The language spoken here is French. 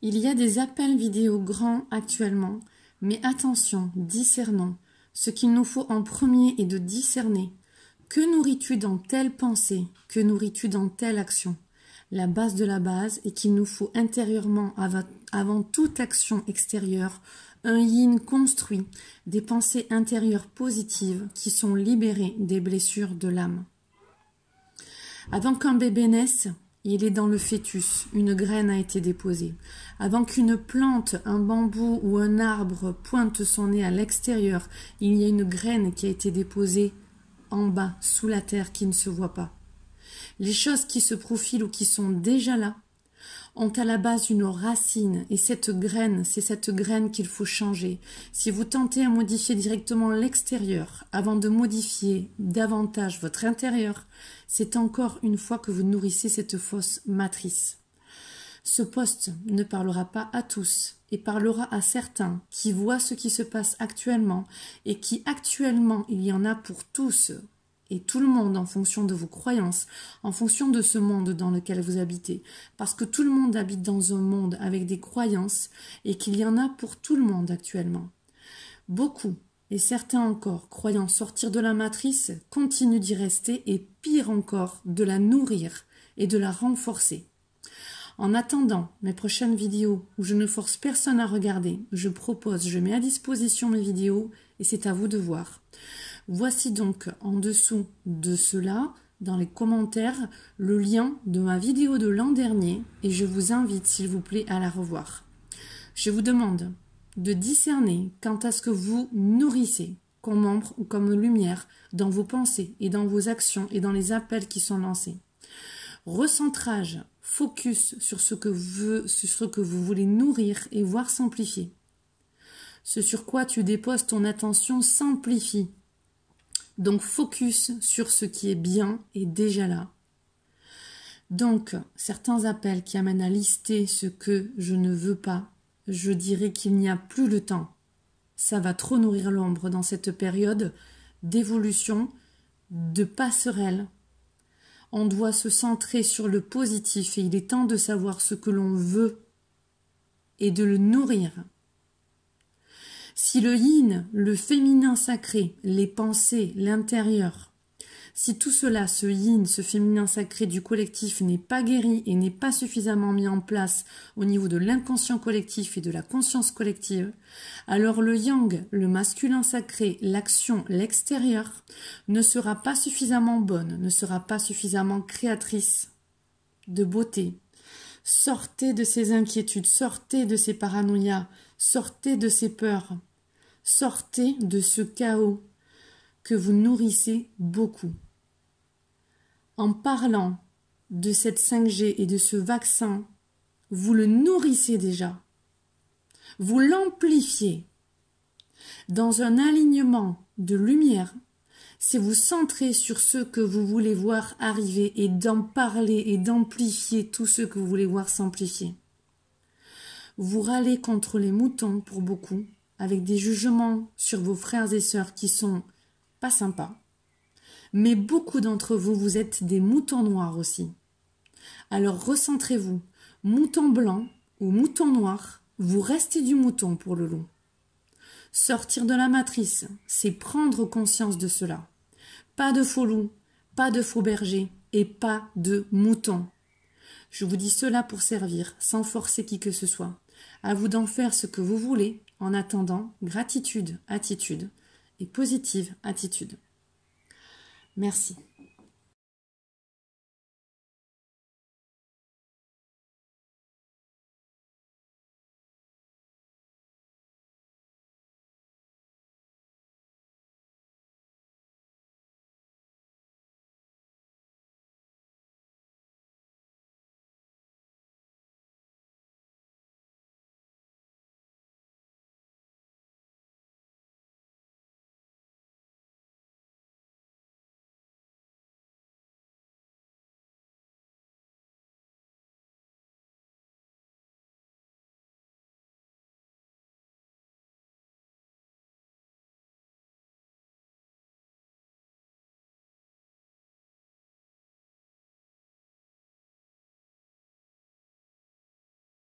Il y a des appels vidéo grands actuellement, mais attention, discernons. Ce qu'il nous faut en premier est de discerner. Que nourris-tu dans telle pensée? Que nourris-tu dans telle action? La base de la base est qu'il nous faut intérieurement, avant toute action extérieure, un yin construit, des pensées intérieures positives qui sont libérées des blessures de l'âme. Avant qu'un bébé naisse, il est dans le fœtus, une graine a été déposée. Avant qu'une plante, un bambou ou un arbre pointe son nez à l'extérieur, il y a une graine qui a été déposée en bas, sous la terre, qui ne se voit pas. Les choses qui se profilent ou qui sont déjà là ont à la base une racine, et cette graine, c'est cette graine qu'il faut changer. Si vous tentez à modifier directement l'extérieur avant de modifier davantage votre intérieur, c'est encore une fois que vous nourrissez cette fausse matrice. Ce poste ne parlera pas à tous et parlera à certains qui voient ce qui se passe actuellement et qui actuellement, il y en a pour tous et tout le monde en fonction de vos croyances, en fonction de ce monde dans lequel vous habitez. Parce que tout le monde habite dans un monde avec des croyances et qu'il y en a pour tout le monde actuellement. Beaucoup, et certains encore, croyant sortir de la matrice, continuent d'y rester et pire encore, de la nourrir et de la renforcer. En attendant mes prochaines vidéos où je ne force personne à regarder, je mets à disposition mes vidéos et c'est à vous de voir. Voici donc en dessous de cela, dans les commentaires, le lien de ma vidéo de l'an dernier et je vous invite s'il vous plaît à la revoir. Je vous demande de discerner quant à ce que vous nourrissez comme ombre ou comme lumière dans vos pensées et dans vos actions et dans les appels qui sont lancés. Recentrage, focus sur ce que vous voulez nourrir et voir s'amplifier. Ce sur quoi tu déposes ton attention s'amplifie. Donc focus sur ce qui est bien et déjà là. Donc certains appels qui amènent à lister ce que je ne veux pas, je dirais qu'il n'y a plus le temps. Ça va trop nourrir l'ombre dans cette période d'évolution, de passerelle. On doit se centrer sur le positif et il est temps de savoir ce que l'on veut et de le nourrir. Si le yin, le féminin sacré, les pensées, l'intérieur, si tout cela, ce yin, ce féminin sacré du collectif n'est pas guéri et n'est pas suffisamment mis en place au niveau de l'inconscient collectif et de la conscience collective, alors le yang, le masculin sacré, l'action, l'extérieur, ne sera pas suffisamment bonne, ne sera pas suffisamment créatrice de beauté. Sortez de ces inquiétudes, sortez de ces paranoïas, sortez de ces peurs, sortez de ce chaos que vous nourrissez beaucoup. En parlant de cette 5G et de ce vaccin, vous le nourrissez déjà. Vous l'amplifiez. Dans un alignement de lumière, c'est vous centrer sur ce que vous voulez voir arriver et d'en parler et d'amplifier tout ce que vous voulez voir s'amplifier. Vous râlez contre les moutons pour beaucoup, avec des jugements sur vos frères et sœurs qui sont pas sympas. Mais beaucoup d'entre vous, vous êtes des moutons noirs aussi. Alors recentrez-vous, mouton blanc ou mouton noir, vous restez du mouton pour le loup. Sortir de la matrice, c'est prendre conscience de cela. Pas de faux loups, pas de faux bergers et pas de moutons. Je vous dis cela pour servir, sans forcer qui que ce soit. À vous d'en faire ce que vous voulez. En attendant, gratitude, attitude et positive attitude. Merci.